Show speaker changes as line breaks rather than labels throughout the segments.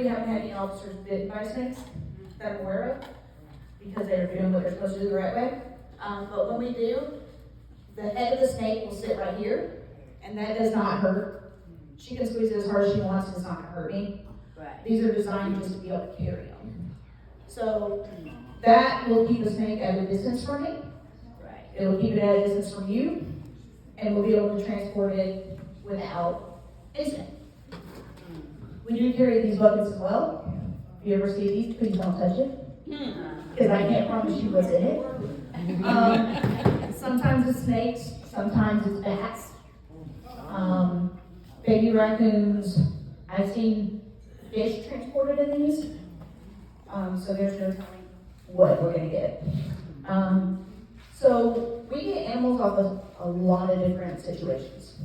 we haven't had any officers bitten by snakes that I'm aware of, because they're doing what they're supposed to do the right way. But when we do, the head of the snake will sit right here, and that does not hurt. She can squeeze it as hard as she wants, and it's not gonna hurt me.
Right.
These are designed just to be able to carry them. So that will keep the snake at a distance from me.
Right.
It will keep it at a distance from you, and we'll be able to transport it without incident. We do carry these buckets as well. If you ever see these, please don't touch it, because I can't promise you what's in it. Sometimes it's snakes, sometimes it's bats, baby raccoons. I've seen fish transported in these, so there's no telling what we're gonna get. So we get animals off of a lot of different situations.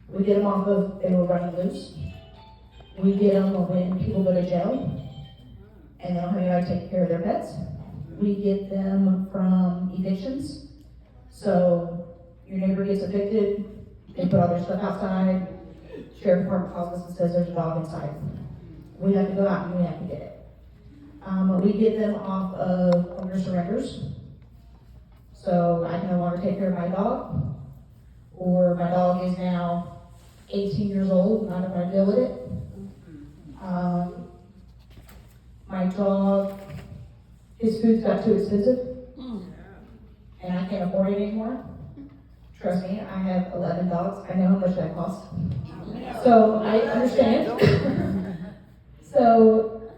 We get them off of they were running loose. We get them when people go to jail and they don't have anybody to take care of their pets. We get them from evictions. So your neighbor gets evicted, they put all their stuff outside, sheriff department calls us and says there's a dog inside. We have to go out and we have to get it. We get them off of owner surrenders. So I can no longer take care of my dog, or my dog is now 18 years old, not if I deal with it. My dog, his food's got too expensive, and I can't afford it anymore. Trust me, I have 11 dogs. I know how much that costs. So I understand. So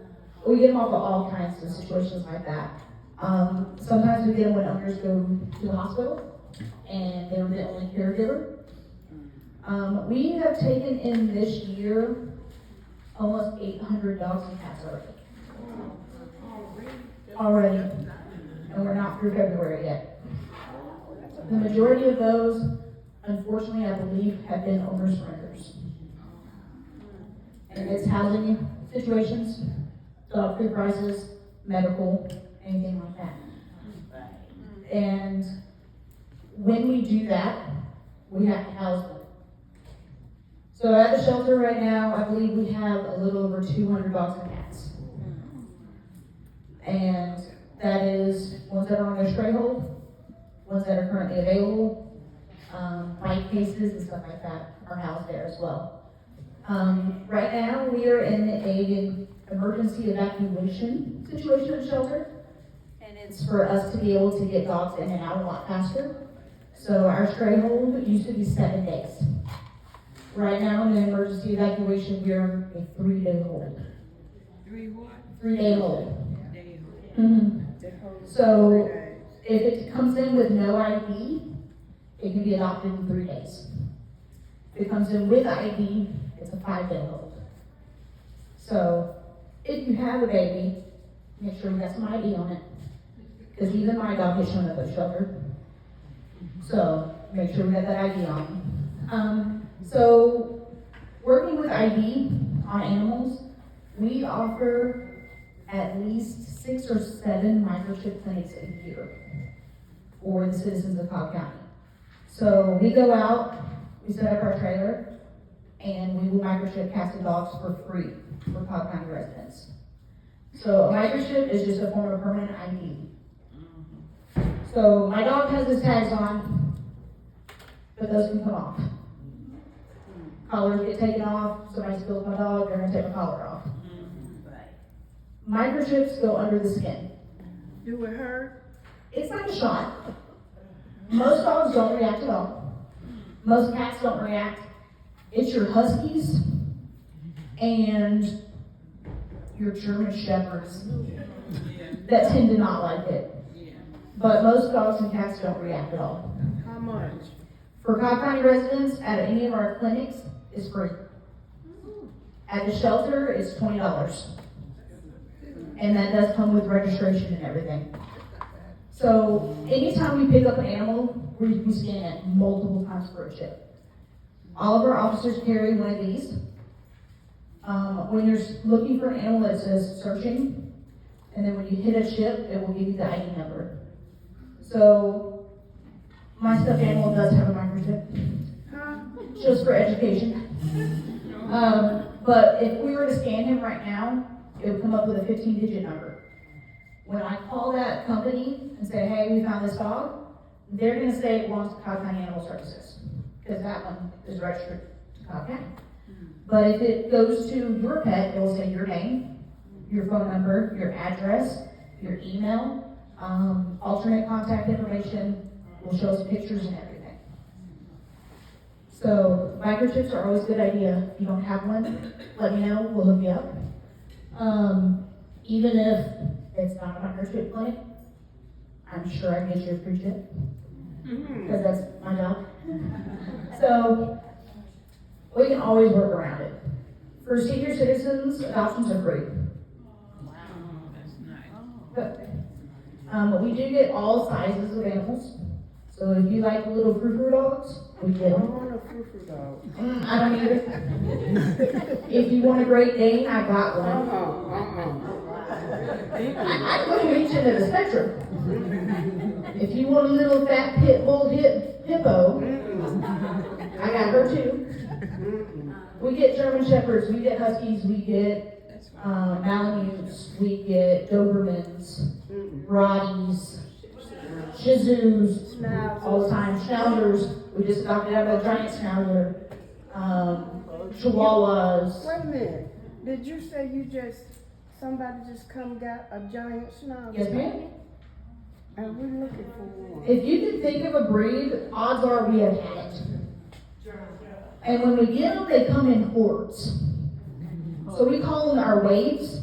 we get them off of all kinds of situations like that. Sometimes we get them when owners go to the hospital and they're the only caregiver. We have taken in this year almost 800 dogs and cats already. And we're not through February yet. The majority of those, unfortunately, I believe, have been owner surrenders. And it's housing situations, dog food prices, medical, anything like that. And when we do that, we have to house them. So at the shelter right now, I believe we have a little over 200 dogs and cats. And that is ones that are on their stray hold, ones that are currently available, bite cases and stuff like that are housed there as well. Right now, we are in an emergency evacuation situation at the shelter. And it's for us to be able to get dogs in and out a lot faster. So our stray hold used to be 7 days. Right now, in the emergency evacuation, we are a 3-day hold. 3-day hold. Mm-hmm. So if it comes in with no ID, it can be adopted in 3 days. If it comes in with ID, it's a 5-day hold. So if you have a baby, make sure you have some ID on it. Because even my dog has shown up at the shelter. So make sure we have that ID on. So working with ID on animals, we offer at least 6 or 7 microchip clinics a year for the citizens of Cobb County. So we go out, we set up our trailer, and we will microchip cats and dogs for free for Cobb County residents. So a microchip is just a form of permanent ID. So my dog has his tags on, but those can come off. Collars get taken off, somebody spills my dog, they're gonna take my collar off. Microchips go under the skin.
Do it hurt?
It's like a shot. Most dogs don't react at all. Most cats don't react. It's your huskies and your German shepherds that tend to not like it. But most dogs and cats don't react at all.
How much?
For Cobb County residents, at any of our clinics, is free. At the shelter, it's $20. And that does come with registration and everything. So anytime we pick up an animal, we scan it multiple times for a chip. All of our officers carry one of these. When you're looking for an animal, it says searching. And then when you hit a chip, it will give you the ID number. So my stuffed animal does have a microchip, just for education. But if we were to scan him right now, it would come up with a 15-digit number. When I call that company and say, hey, we found this dog, they're gonna say it belongs to Cobb County Animal Services, because that one is registered to Cobb County. But if it goes to your pet, it will say your name, your phone number, your address, your email, alternate contact information, will show us pictures and everything. So microchips are always a good idea. If you don't have one, let me know, we'll hook you up. Even if it's not a microchip clinic, I'm sure I can get you a free chip, because that's my job. So we can always work around it. For senior citizens, adoptions are free.
Wow, that's nice.
But we do get all sizes of animals. So if you like little frou-frou dogs, we get
I
them.
want a frou-frou dog.
I don't either. If you want a Great Dane, I got one. I go reach into the spectrum. If you want a little fat pit bull hippo, I got her too. We get German Shepherds, we get Huskies, we get Malamutes, we get Dobermans, Rotties, Shih Tzus, all the time, Schnauzers. We just adopted out a giant Schnauzer, Chihuahuas.
Wait a minute, did you say somebody just come got a giant schnauzer?
Yes, ma'am.
And we're looking for one.
If you can think of a breed, odds are we have had it. And when we get them, they come in hordes. So we call them our waves.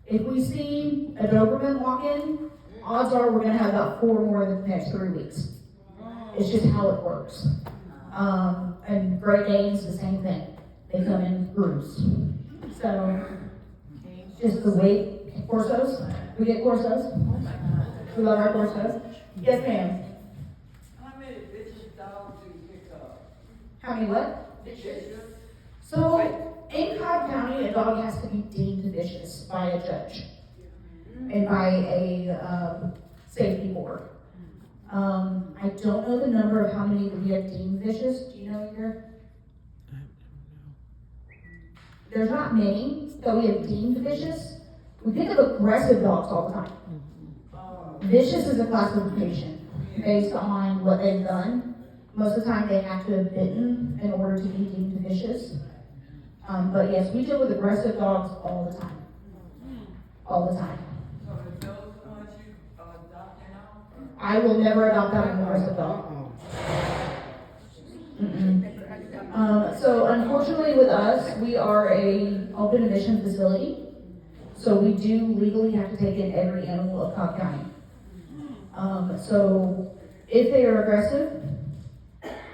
If we see a Doberman walk in, odds are we're going to have about 4 more in the next 3 weeks. It's just how it works. And Great Danes, the same thing. They come in groups. So, just the weight. Corsos. We get Corsos. We love our Corsos. Yes, ma'am.
How many vicious dogs do you pick up?
How many what?
Vicious?
So, in Cobb County, a dog has to be deemed vicious by a judge and by a safety board. I don't know the number of how many we have deemed vicious. Do you know either? There's not many that we have deemed vicious. We pick up aggressive dogs all the time. Vicious is a classification based on what they've done. Most of the time they have to have bitten in order to be deemed vicious. But yes, we deal with aggressive dogs all the time. All the time.
So if those ones you adopt now?
I will never adopt out an aggressive dog. So unfortunately with us, we are a open admission facility. So we do legally have to take in every animal of Cobb County. So if they are aggressive,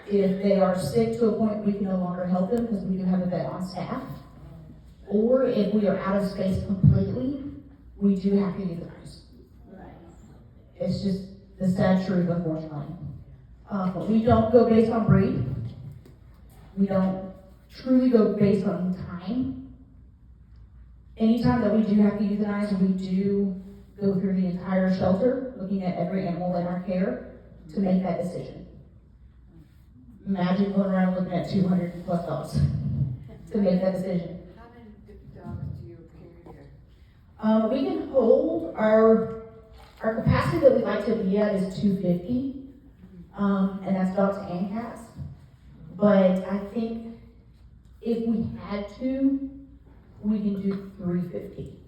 if they are sick to a point we can no longer help them because we do have a vet on staff, or if we are out of space completely, we do have to euthanize. It's just the sad truth, unfortunately. We don't go based on breed. We don't truly go based on time. Anytime that we do have to euthanize, we do go through the entire shelter, looking at every animal in our care to make that decision. Imagine going around looking at 200 plus dogs to make that decision.
How many dogs do you carry here?
We can hold our capacity that we like to be at is 250, and that's dogs and cats. But I think if we had to, we can do 350.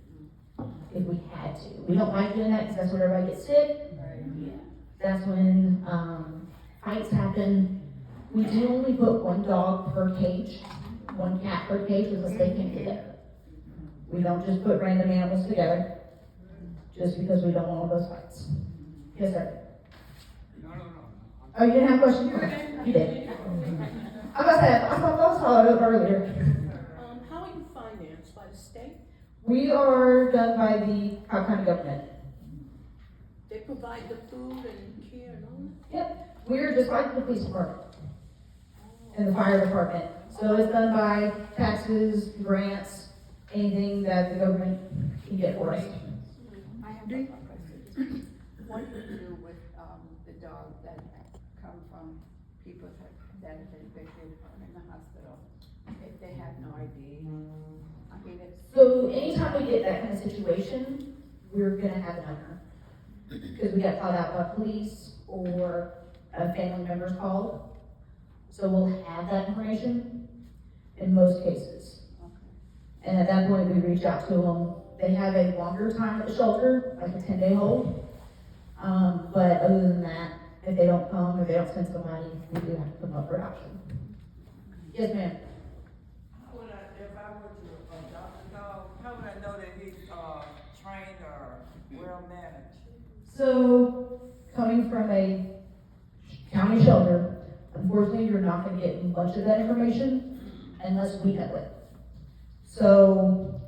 If we had to. We don't like doing that because that's when everybody gets sick. That's when fights happen. We do only put 1 dog per cage, 1 cat per cage because they can't get together. We don't just put random animals together just because we don't want all those fights. Yes, sir.
No.
Oh, you didn't have a question? Okay. You did. I was about to say, I thought that was followed up earlier.
How are you financed? By the state?
We are done by the Cobb County government.
They provide the food and care and all that?
Yep. We're just like the police department and the fire department. So it's done by taxes, grants, anything that the government can get for us.
I have a question. What do you do with the dogs that come from people that have been evicted in the hospital if they have no ID? I mean, it's.
So anytime we get that kind of situation, we're gonna have an owner. Because we got called out by police or a family member's called. So we'll have that information in most cases. And at that point, we reach out to them. They have a longer time at the shelter, like a 10-day hold. But other than that, if they don't come or they don't send somebody, we do have to put them up for adoption. Yes, ma'am.
How would I, if I were to adopt a dog, how would I know that he's, trained or well managed?
So, coming from a county shelter, unfortunately, you're not gonna get much of that information unless we know it. So,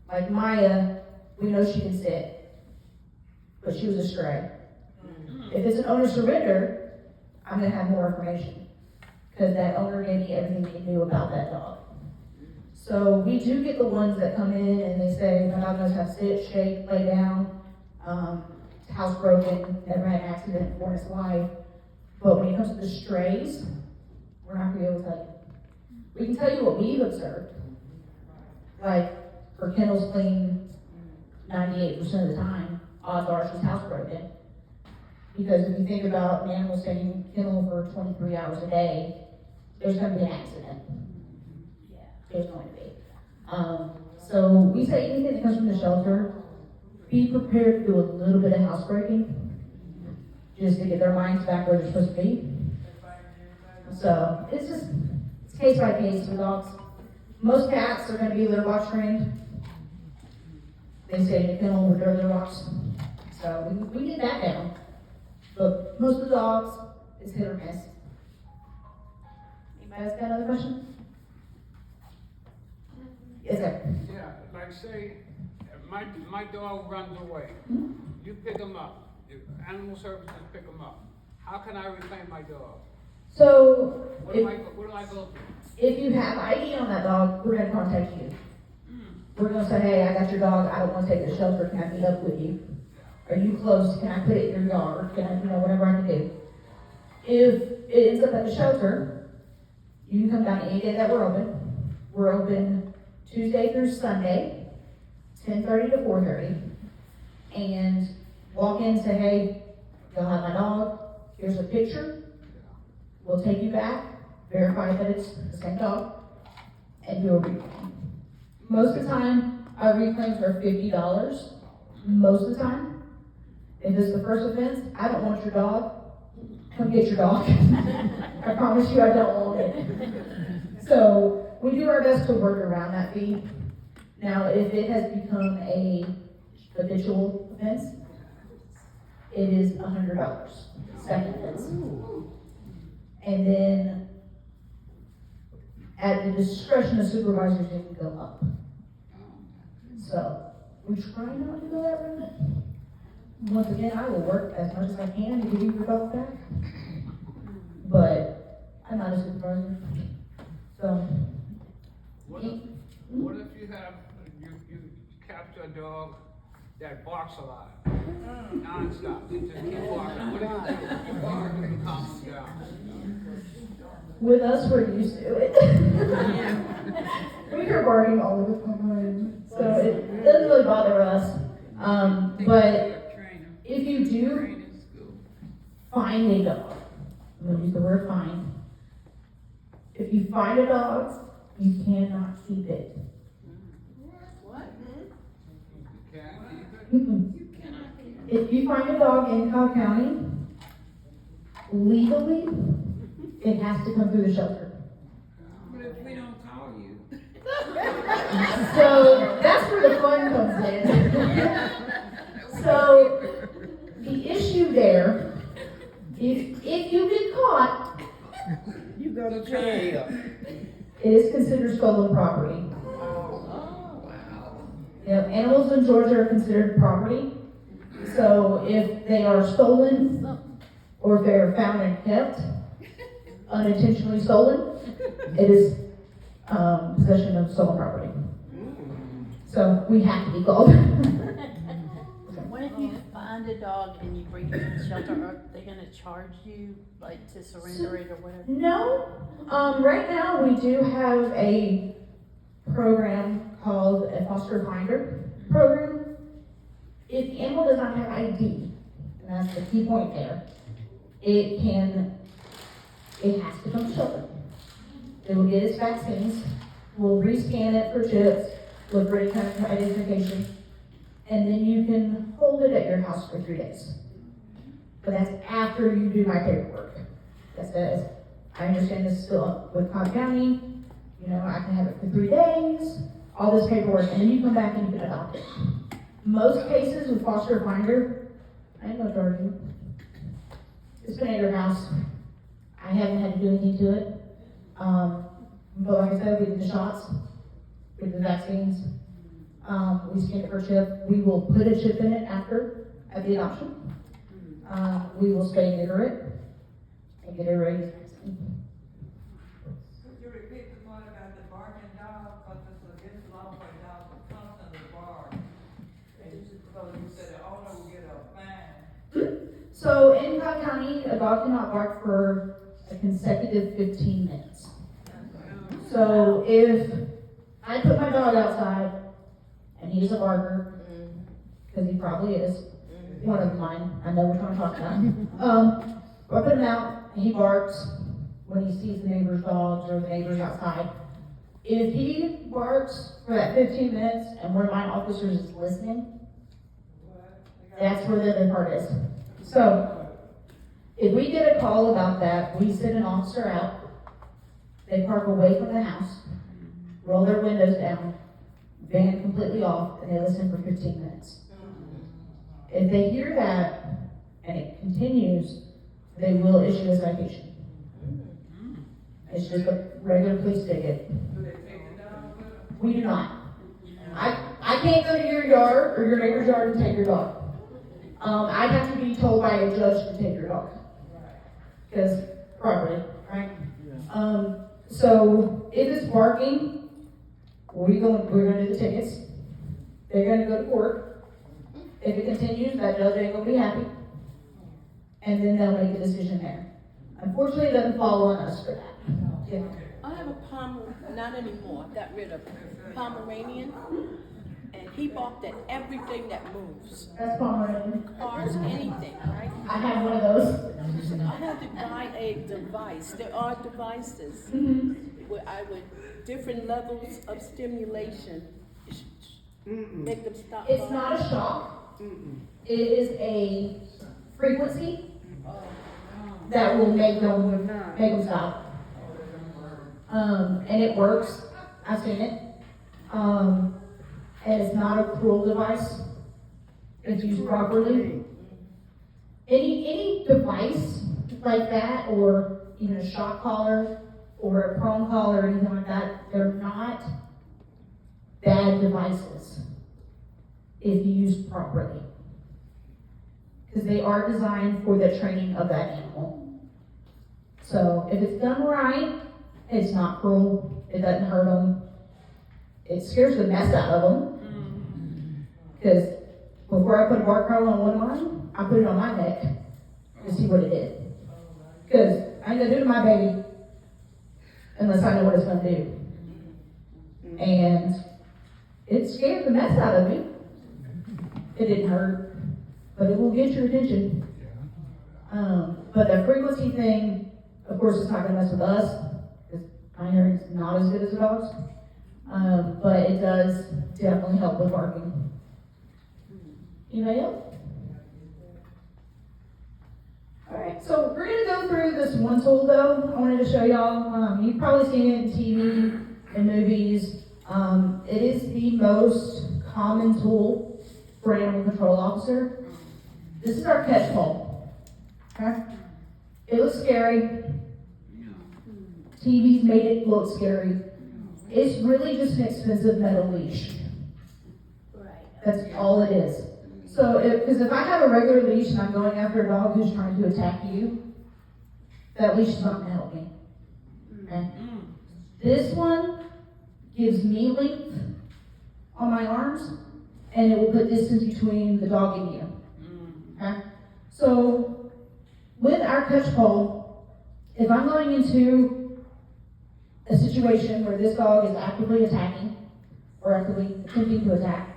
like Maya, we know she can sit, but she was a stray. If it's an owner surrender, I'm gonna have more information, because that owner gave me everything they knew about that dog. So we do get the ones that come in and they say, my dog knows how to sit, shake, lay down, housebroken, never had an accident before in his life. But when it comes to the strays, we're not gonna be able to tell you. We can tell you what we've observed. Like, her kennel's clean 98% of the time, odds are she's housebroken. Because if you think about an animal staying in kennel for 23 hours a day, there's gonna be an accident. Yeah, there's going to be. So we say anything that comes from the shelter, be prepared to do a little bit of housebreaking, just to get their minds back where they're supposed to be. So it's just, it's case by case with dogs. Most cats are gonna be litter box trained. They stay in a kennel with their litter box. So we get that down. But most of the dogs, it's hit or miss. Anybody else got another question? Yes, sir.
Yeah, like say, my dog runs away. You pick him up. If animal services pick him up. How can I reclaim my dog?
So,
What
if,
do I go through?
if you have ID on that dog, we're gonna contact you. We're gonna say, hey, I got your dog, I don't wanna take it to the shelter, can I meet up with you? Are you close, can I put it in your yard, can I, whatever I can do. If it ends up at the shelter, you can come down any day that we're open. We're open Tuesday through Sunday, 10:30 to 4:30. And walk in and say, hey, y'all have my dog, here's a picture. We'll take you back, verify that it's the same dog, and do a reclaim. Most of the time, our reclaims are $50. Most of the time. If it's the first offense, I don't want your dog, come get your dog. I promise you I don't want it. So we do our best to work around that fee. Now, if it has become a habitual offense, it is $100, second offense. And then at the discretion of supervisors, it can go up. So we try not to go that route. Once again, I will work as much as I can to give you your dog back. But I'm not a supervisor. So.
What if you have, you capture a dog that barks a lot, non-stop, they just keep barking, what do you do? You bark and calm them down.
With us, we're used to it. We hear barking all the time, so it doesn't really bother us. But if you do find a dog, I'm gonna use the word find. If you find a dog, you cannot keep it.
What?
You can't keep it?
If you find a dog in Cobb County, legally, it has to come through the shelter.
But if we don't call you.
So that's where the fun comes in. So the issue there, if you get caught,
You go to jail.
it is considered stolen property.
Oh, wow.
Animals in Georgia are considered property. So if they are stolen, or if they are found and kept, unintentionally stolen, it is possession of stolen property. So we have to be called.
What if you find
find a dog and you bring it to the shelter, are they gonna charge you, like, to surrender it or whatever?
No, right now we do have a program called a foster finder program. If the animal does not have ID, and that's the key point there, it has to come to shelter. It will get its vaccines, we'll rescan it for chips, look for any kind of identification, and then you can hold it at your house for 3 days. But that's after you do my paperwork. That says, I understand this is still up with Cobb County, you know, I can have it for 3 days, all this paperwork, and then you come back and you can adopt it. Most cases with foster finder, I ain't gonna charge you. It's been at your house. I haven't had to do anything to it. But like I said, we did the shots, we did the vaccines, we scanned it for a chip. We will put a chip in it at the adoption. We will spay and neuter it and get it ready.
Could you repeat the part about the barking dog, cause it's against the law for a dog to constantly bark? And so you said the owner will get a fine.
So in Cobb County, a dog cannot bark for a consecutive 15 minutes. So if I put my dog outside and he's a barker, because he probably is, one of mine, I know which one I'm talking about. I put him out and he barks when he sees the neighbor's dogs or the neighbors outside. If he barks for that 15 minutes and one of my officers is listening, that's where the other part is. So if we get a call about that, we send an officer out. They park away from the house, roll their windows down, van completely off, and they listen for 15 minutes. If they hear that and it continues, they will issue a citation. It's just a regular police ticket.
Do they take the dog with them?
We do not. I can't go to your yard or your neighbor's yard and take your dog. I'd have to be told by a judge to take your dog. Because property, right? So if it's barking, we're gonna do the tickets. They're gonna go to court. If it continues, that judge ain't gonna be happy. And then they'll make a decision there. Unfortunately, it doesn't fall on us for that. Yeah.
I have a not anymore, got rid of Pomeranian, and he barked at everything that moves.
That's Pomeranian.
Cars, anything, right?
I have one of those.
I had to buy a device. There are devices where I would, different levels of stimulation, make them stop.
It's not a shock. It is a frequency that will make them stop. And it works. I've seen it. And it's not a cruel device. It's used properly. Any device like that, or even a shock collar, or a prong collar, or anything like that, they're not bad devices if used properly. Because they are designed for the training of that animal. So if it's done right, it's not cruel, it doesn't hurt them. It scares the mess out of them. Because before I put a bark collar on one of mine, I put it on my neck to see what it did. Because I ain't gonna do it to my baby unless I know what it's gonna do. And it scared the mess out of me. It didn't hurt, but it will get your attention. But the frequency thing, of course, it's not gonna mess with us, because my hearing's not as good as a dog's. But it does definitely help with barking. Anybody else? Alright, so we're gonna go through this one tool though. I wanted to show y'all. You've probably seen it in TV and movies. It is the most common tool for an animal control officer. This is our catch pole. Okay? It looks scary. TV's made it look scary. It's really just an expensive metal leash. That's all it is. So, because if I have a regular leash and I'm going after a dog who's trying to attack you, that leash is not going to help me. Okay? This one gives me length on my arms, and it will put distance between the dog and you. So, with our catch pole, if I'm going into a situation where this dog is actively attacking, or actively attempting to attack,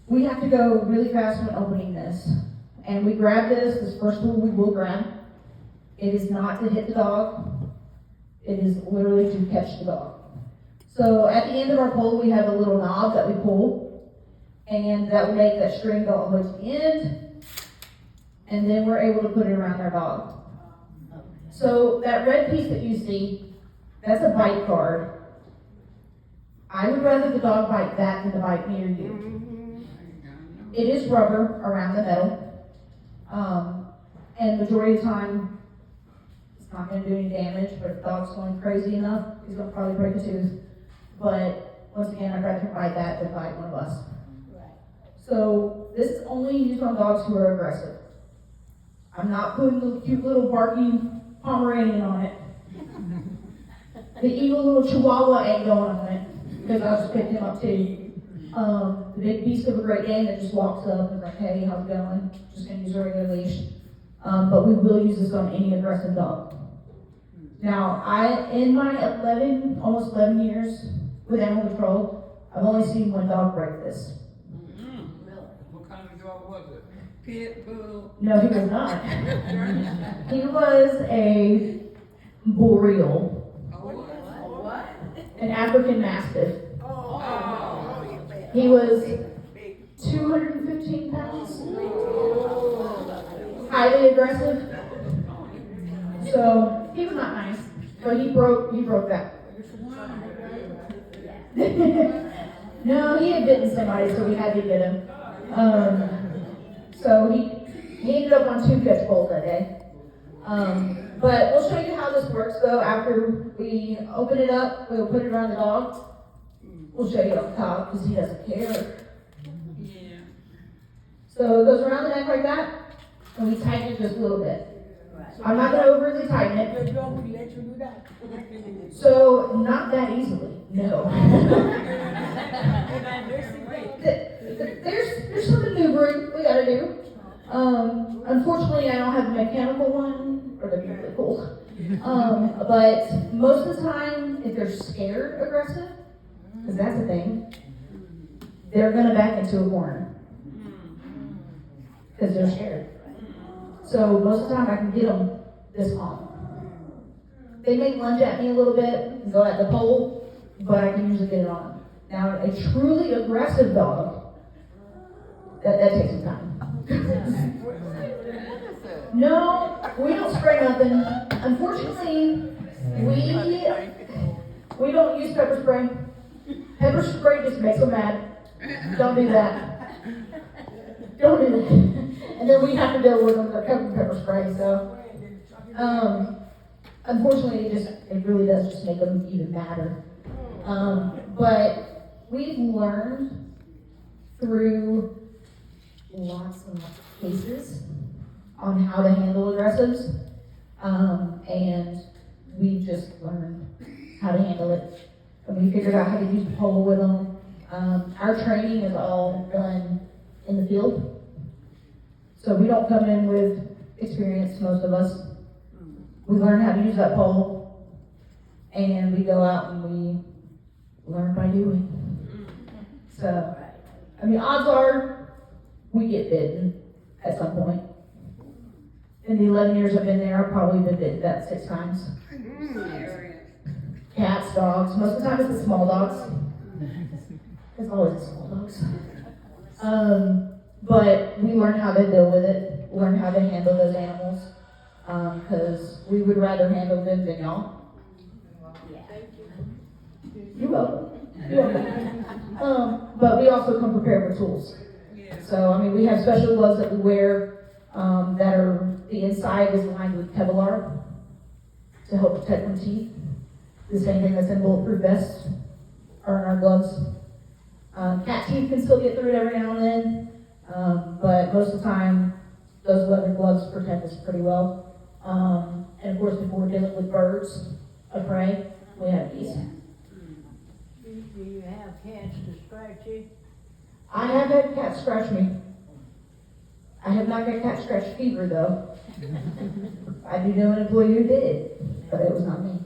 we have to go really fast when opening this. And we grab this first tool we will grab. It is not to hit the dog. It is literally to catch the dog. So at the end of our pole, we have a little knob that we pull, and that will make that string go all the way to the end, and then we're able to put it around our dog. So that red piece that you see, that's a bite card. I would rather the dog bite that than to bite me or you. It is rubber around the metal, and majority of the time, it's not going to do any damage, but if the dog's going crazy enough, he's going to probably break a tooth. But once again, I'd rather bite that than bite one of us. So this is only used on dogs who are aggressive. I'm not putting the cute little barking Pomeranian on it. The evil little Chihuahua ain't going on it, because I just picked him up too. The big beast of a Great Dane that just walks up and is like, hey, how's it going? Just gonna use a regular leash. But we will use this on any aggressive dog. Now, in my almost 11 years with animal control, I've only seen one dog break this.
What kind of dog was it?
Pit bull.
No, he was not. He was a boreal,
What?
an African Mastiff. He was 215 pounds, highly aggressive. So he was not nice, but he broke that. No, he had bitten somebody, so we had to get him. So he ended up on 2 catch poles that day. But we'll show you how this works though. After we open it up, we'll put it around the dog. We'll show you on top because he doesn't care.
Yeah.
So it goes around the neck like that, and we tighten it just a little bit. I'm not going to overly tighten it.
Your dog would let you do that.
So not that easily, no. There's some maneuvering we got to do. Unfortunately, I don't have the mechanical one, or they're really cool. But most of the time, if they're scared aggressive, because that's a thing, they're going to back into a corner because they're scared. So most of the time I can get them this long. They may lunge at me a little bit and go at the pole, but I can usually get it on them. Now a truly aggressive dog, that takes some time. No, we don't spray nothing. Unfortunately, we don't use pepper spray. Pepper spray just makes them mad. Don't do that. Don't do that. And then we have to deal with them with pepper spray. So, unfortunately, it really does just make them even madder. But we've learned through lots and lots of cases on how to handle aggressives, and we just learned how to handle it. And we figured out how to use the pole with them. Our training is all done in the field. So we don't come in with experience, most of us. We learn how to use that pole, and we go out and we learn by doing. So, I mean, odds are we get bitten at some point. In the 11 years I've been there, I've probably been bitten about 6 times. Cats, dogs, most of the time it's the small dogs. It's always the small dogs. But we learn how to deal with it, learn how to handle those animals, because we would rather handle them than y'all. You're welcome. You're welcome. But we also come prepared with tools. So, I mean, we have special gloves that we wear that are, the inside is lined with Kevlar to help protect from teeth. The same thing that's in bulletproof vests are in our gloves. Cat teeth can still get through it every now and then. But most of the time, those leather gloves protect us pretty well. And of course, if we're dealing with birds of prey, we have these.
Do you have cats to scratch you?
I have had cats scratch me. I have not got cat scratch fever though. I do know an employee who did, but it was not me.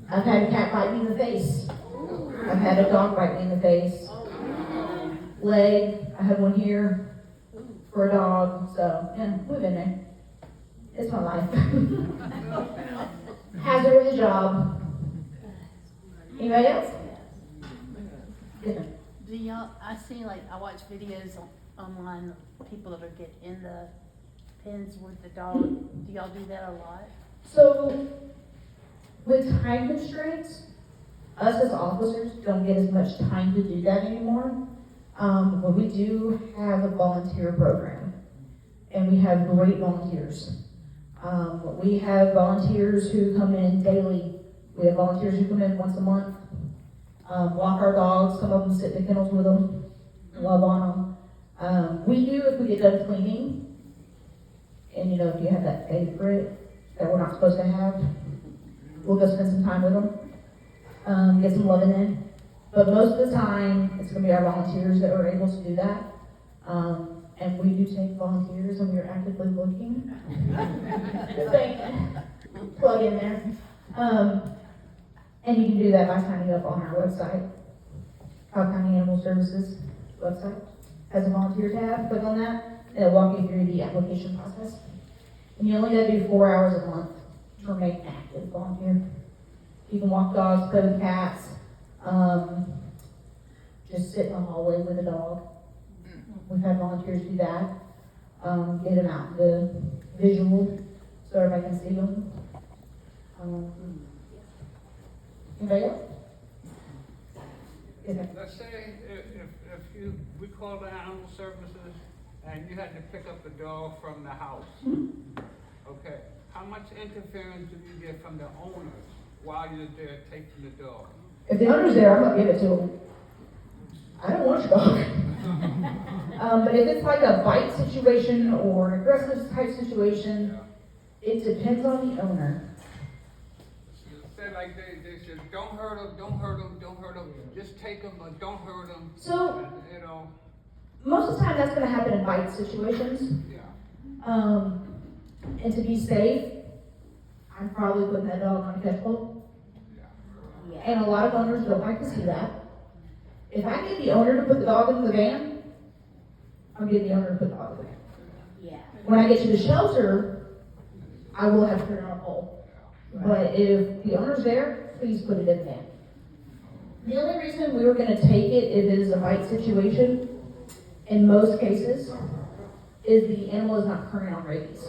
I've had a cat bite me in the face. I've had a dog bite me in the face. Leg, I had one here for a dog, so yeah, we've been there. It's my life. Hazard of the job. Anybody else? Yes, ma'am.
Do y'all, I see like, I watch videos online of people that are get in the pens with the dog. Do y'all do that a lot?
So, with time constraints, us as officers don't get as much time to do that anymore. But we do have a volunteer program, and we have great volunteers. We have volunteers who come in daily. We have volunteers who come in once a month, walk our dogs, come up and sit in the kennels with them, love on them. We do, if we get done cleaning, and you know, if you have that favorite that we're not supposed to have, we'll go spend some time with them, get some loving in. But most of the time, it's gonna be our volunteers that are able to do that. And we do take volunteers, and we are actively looking. Good thing. Plug in there. And you can do that by signing up on our website. Cobb County Animal Services website has a volunteer tab. Click on that, and it'll walk you through the application process. And you only gotta do 4 hours a month to remain active volunteer. You can walk dogs, play with cats, just sit in the hallway with a dog. We've had volunteers do that. Get them out the visual so everybody can see them. Anybody else? Yes, ma'am.
Let's say if we called the animal services and you had to pick up the dog from the house. Okay, how much interference do you get from the owners while you're there taking the dog?
If the owner's there, I'm gonna give it to him. I don't want your dog. But if it's like a bite situation or an aggressive type situation, it depends on the owner.
Say like they said, don't hurt them, don't hurt them, don't hurt them, just take them, but don't hurt them.
So,
you know.
most of the time that's gonna happen in bite situations.
Yeah.
And to be safe, I'm probably putting that dog on a catch pole.
Yeah.
And a lot of owners don't like to see that. If I get the owner to put the dog in the van, I'm getting the owner to put the dog in the van.
Yeah.
When I get to the shelter, I will have to put it on a pole. But if the owner's there, please put it in the van. The only reason we were gonna take it if it is a bite situation, in most cases, is the animal is not current on rabies.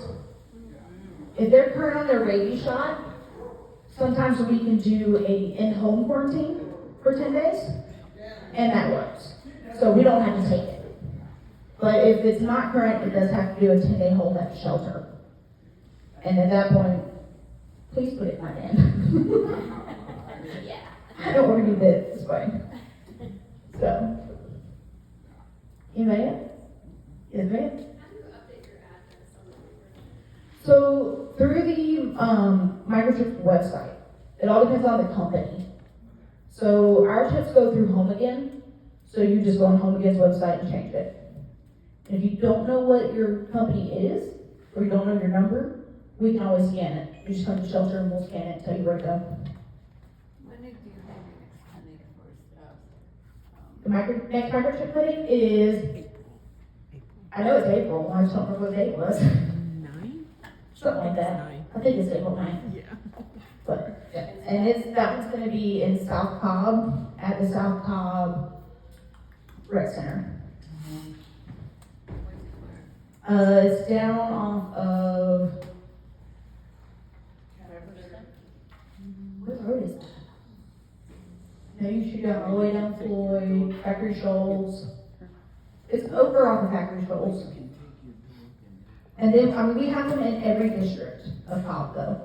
If they're current on their rabies shot, sometimes we can do a in-home quarantine for 10 days, and that works. So we don't have to take it. But if it's not current, it does have to do a 10-day hold at the shelter. And at that point, please put it in my van. Yeah. I don't want to be bit this way. So. Anybody else? Yes, ma'am?
How do you update your address on the paper?
So through the microchip website, it all depends on the company. So our chips go through Home Again, so you just go on Home Again's website and change it. And if you don't know what your company is, or you don't know your number, we can always scan it. You just come to the shelter and we'll scan it and tell you where to go.
When do you have your next clinic for
The next microchip clinic is, I know it's April, I just don't remember what date it was.
9?
Something like that. I think it's April 9th.
Yeah.
But, yeah, and that one's gonna be in South Cobb, at the South Cobb Rec Center. It's down off of, what road is that? No, you shoot down all the way down Floyd, Factory Shoals. It's over off of Factory Shoals. And then, we have them in every district of Cobb though.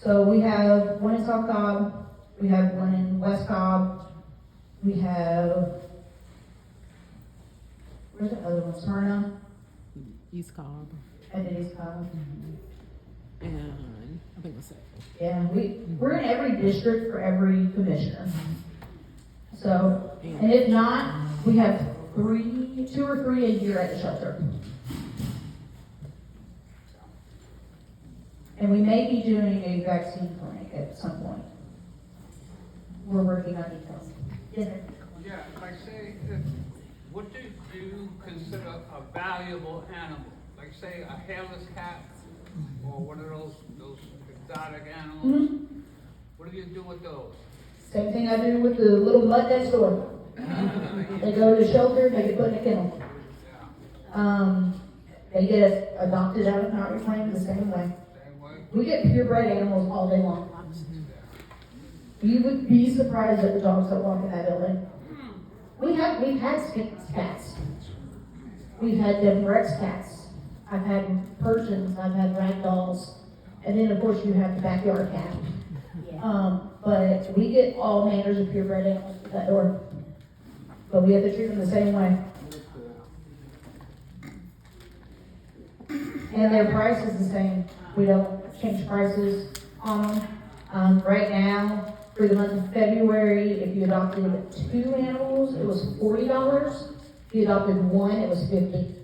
So we have one in South Cobb, we have one in West Cobb, we have, where's the other one, Smyrna?
East Cobb.
And then East Cobb.
And I think that's it.
Yeah, we're in every district for every commissioner. So, and if not, we have 2 or 3 a year at the shelter. And we may be doing a vaccine clinic at some point. We're working on details. Yes, sir.
Yeah, like say, what do you consider a valuable animal? Like say a hairless cat or one of those exotic animals?
Mhm.
What do you do with those?
Same thing I do with the little mutt next door. They go to the shelter, they get put in a kennel. They get adopted out of not reclaimed the same way.
Same way?
We get purebred animals all day long. You would be surprised at the dogs that walk in that building. We've had Sphinx cats. We've had Devon Rex cats. I've had Persians, I've had ragdolls. And then of course you have the backyard cat. But we get all manners of purebred animals at that door. But we have to treat them the same way. And their price is the same. We don't change prices on them. Right now, for the month of February, if you adopted 2 animals, it was $40. If you adopted 1, it was $50.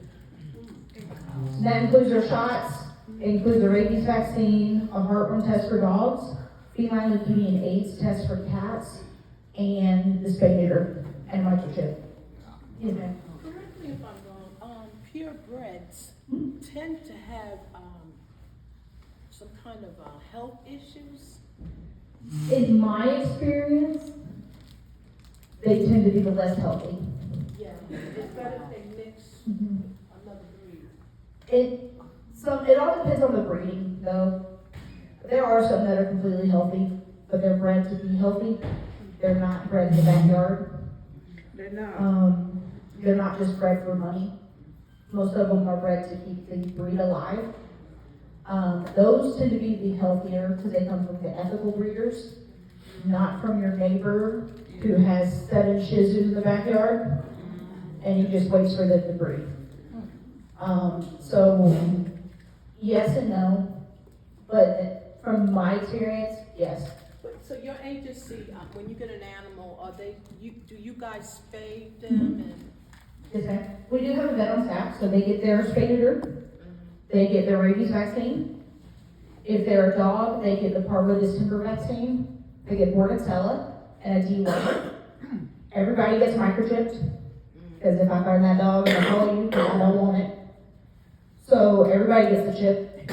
And that includes their shots, it includes a rabies vaccine, a heartworm test for dogs, feline leukemia and AIDS test for cats, and the spay neuter and microchip. Yes, ma'am.
Correct me if I'm wrong, purebreds tend to have, some kind of, health issues.
In my experience, they tend to be the less healthy.
Yeah, it's better if they mix
Mhm.
another breed.
It all depends on the breeding, though. There are some that are completely healthy, but they're bred to be healthy. They're not bred in the backyard.
They're not.
They're not just bred for money. Most of them are bred to keep the breed alive. Those tend to be the healthier because they come from the ethical breeders, not from your neighbor who has 7 Shih Tzus in the backyard and he just waits for them to breed. So yes and no, but from my experience, yes.
So your agency, when you get an animal, do you guys spay them and?
Yes, ma'am. We do have a vet on staff, so they get their spay neuter, they get their rabies vaccine. If they're a dog, they get the parvo distemper vaccine, they get Bordetella and a D1. Everybody gets microchipped, because if I find that dog and I call you, I don't want it. So everybody gets the chip,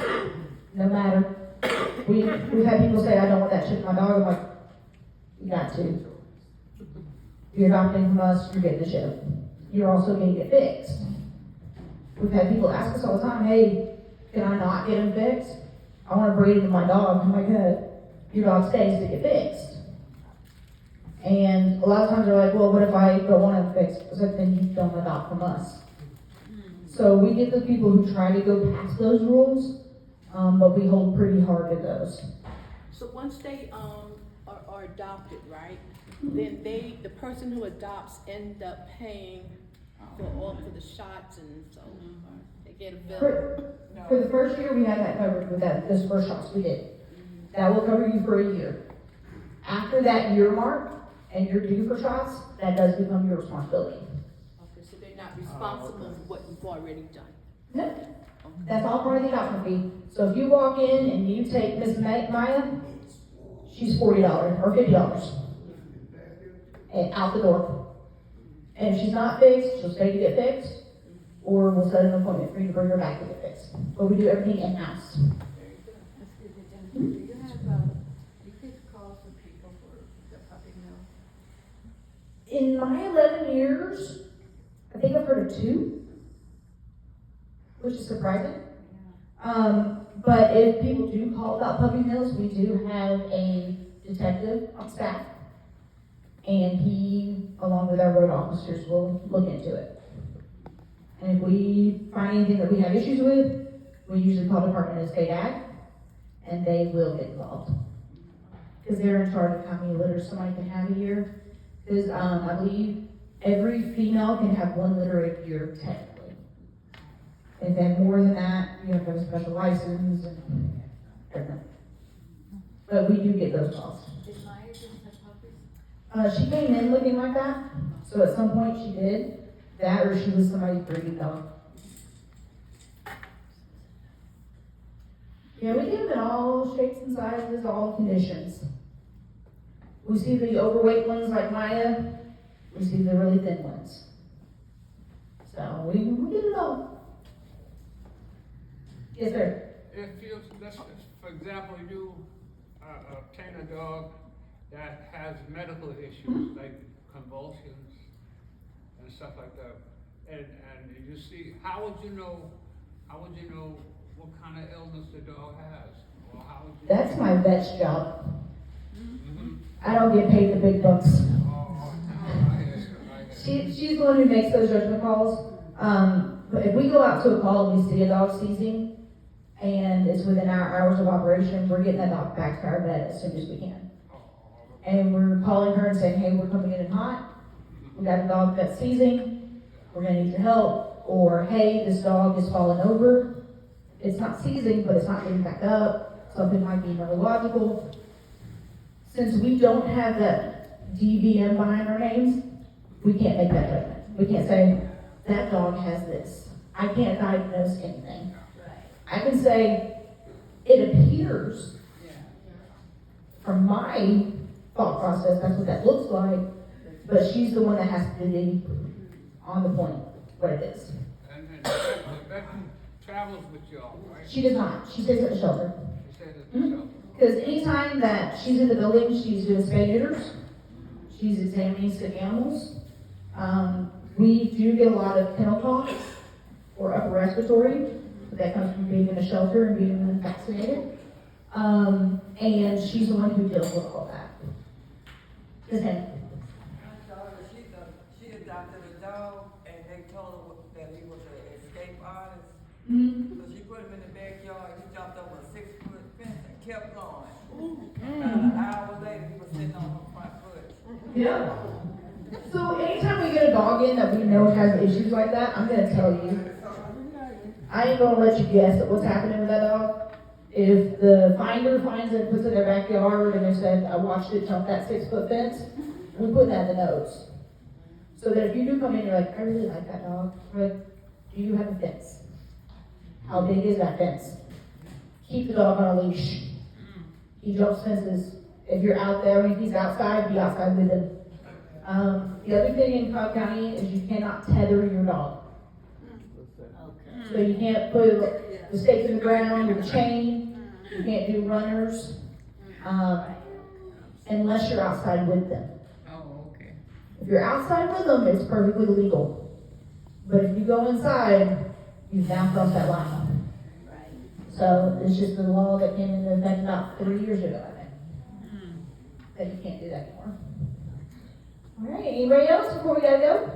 no matter. We've had people say, I don't want that chip in my dog. I'm like, you got to. You're adopting from us, you're getting the chip. You're also going to get fixed. We've had people ask us all the time, hey, can I not get him fixed? I want to breed him with my dog. I'm like, your dog stays to get fixed. And a lot of times they're like, well, what if I don't want him fixed? I was like, then you don't adopt from us. So we get the people who try to go past those rules, but we hold pretty hard to those.
So once they are adopted, right? Then the person who adopts end up paying for the shots and so they get a bill.
For the first year, we had that covered with those first shots we did. That will cover you for a year. After that year mark, and you're due for shots, that does become your responsibility.
Okay, so they're not responsible for what you've already done.
No, that's all part of the adoption fee. So if you walk in and you take Miss Maya, she's $40 or $50 and out the door. And if she's not fixed, she'll stay to get fixed, or we'll set an appointment for you to bring her back to get fixed. But we do everything in-house.
Do you take calls from people for the puppy mill?
In my 11 years, I think I've heard of 2, which is surprising. But if people do call about puppy mills, we do have a detective on staff, and he, along with our road officers, will look into it. And if we find anything that we have issues with, we usually call Department of State Ag, and they will get involved. Because they're in charge of how many litters somebody can have a year. Because I believe every female can have 1 litter a year, technically. And then more than that, you have to have a special license and everything. But we do get those calls.
Did Maya just have puppies?
She came in looking like that, so at some point she did. That or she was somebody's breeding dog. Yeah, we get them in all shapes and sizes, all conditions. We see the overweight ones like Maya, we see the really thin ones. So we get it all. Yes, sir.
If you, let's, for example, you obtain a dog that has medical issues like convulsions and stuff like that, and you see, how would you know what kind of illness the dog has? Or how would you
That's my vet's job.
Mhm.
I don't get paid the big bucks.
Oh, I hear you, I hear you.
She's the one who makes those judgment calls. But if we go out to a call and we see a dog seizing, and it's within our hours of operation, we're getting that dog back to our vet as soon as we can. And we're calling her and saying, hey, we're coming in hot. We got a dog that's seizing. We're gonna need your help. Or, hey, this dog is falling over. It's not seizing, but it's not getting back up. Something might be neurological. Since we don't have that DVM behind our names, we can't make that judgment. We can't say, that dog has this. I can't diagnose anything. I can say, it appears, from my thought process, that's what that looks like, but she's the one that has to be on the point, what it is.
And the vet travels with y'all, right?
She does not. She stays at the shelter.
You said it yourself.
Because anytime that she's in the building, she's doing spay neuters. She's examining sick animals. We do get a lot of kennel talk or upper respiratory. That comes from being in a shelter and being unvaccinated. And she's the one who deals with all that. Yes, ma'am.
My daughter, she adopted a dog, and they told her that he was an escape artist.
Mm-hmm.
So she put him in the backyard, he jumped over a 6-foot fence and kept going. About an hour later, he was sitting on her front foot.
Yeah. So anytime we get a dog in that we know has issues like that, I'm gonna tell you. I ain't gonna let you guess at what's happening with that dog. If the finder finds it and puts it in their backyard and they said, I watched it jump that 6-foot fence, we put that in the notes. So that if you do come in, you're like, I really like that dog. We're like, do you have a fence? How big is that fence? Keep the dog on a leash. He jumps fences. If you're out there, if he's outside, be outside with him. The other thing in Cobb County is you cannot tether your dog. So you can't put the stake in the ground with a chain. You can't do runners unless you're outside with them.
Oh, okay.
If you're outside with them, it's perfectly legal. But if you go inside, you've now crossed that line. So it's just the law that came into effect about 3 years ago, I think, that you can't do that anymore. All right, anybody else before we gotta go?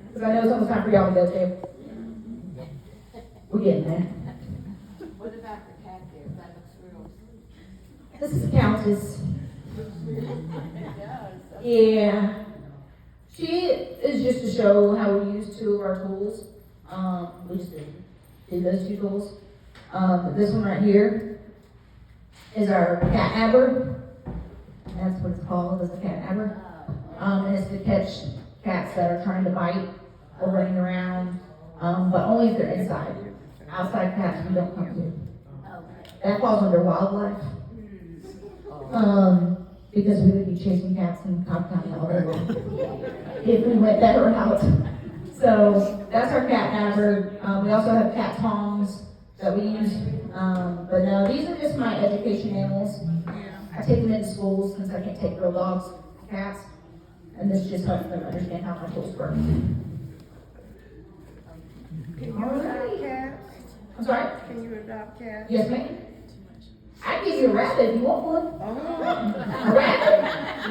Because I know it's almost time for y'all to go too. We're getting there.
What about the cat there? That looks real sweet.
This is Countess.
It does.
Yeah. She is just to show how we use 2 of our tools. We just did those 2 tools. This one right here is our cat nabber. That's what it's called, is a cat nabber. And it's to catch cats that are trying to bite or running around, but only if they're inside. Outside cats we don't come to. That falls under wildlife. Because we would be chasing cats in Cobb County all over if we went that route. So that's our cat nabber. We also have cat tongs that we use. But no, these are just my education animals. I take them into schools since I can't take real dogs, cats, and this just helps them understand how my tools work.
Can you adopt cats?
I'm sorry?
Can you adopt cats?
Yes, ma'am. I give you a rabbit if you want one.
Oh.
A rabbit? I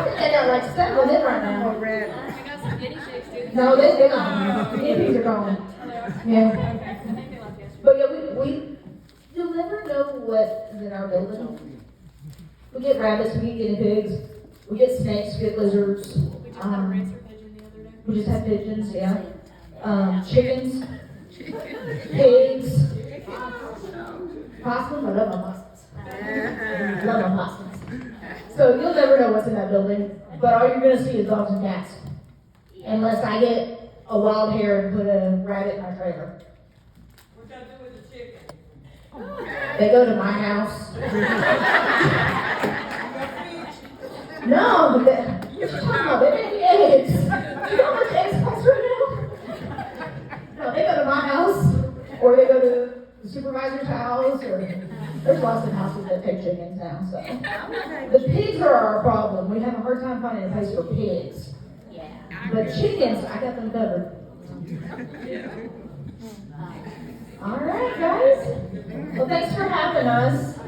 think they got like 7 in right now.
Oh, rabbit.
I got some guinea pigs too.
No, they're gone. Guinea pigs are gone.
Oh, they are?
Yeah.
Okay, I think they left yesterday.
But yeah, you'll never know what is in our building. We get rabbits, we get guinea pigs, we get snakes, we get lizards.
We just had a racer pigeon the other day.
We just have pigeons, yeah. Chickens, pigs, possums. I love my possums. Love my possums. So you'll never know what's in that building, but all you're gonna see is dogs and cats. Unless I get a wild hare and put a rabbit in my trailer.
What y'all do with the chicken?
They go to my house. No, what you talking about? They make me eggs. You know how much eggs cost right now? No, they go to my house, or they go to the supervisor's house, or there's lots of houses that take chickens now, so. The pigs are our problem. We have a hard time finding a place for pigs.
Yeah.
But chickens, I got them covered. All right, guys. Well, thanks for having us.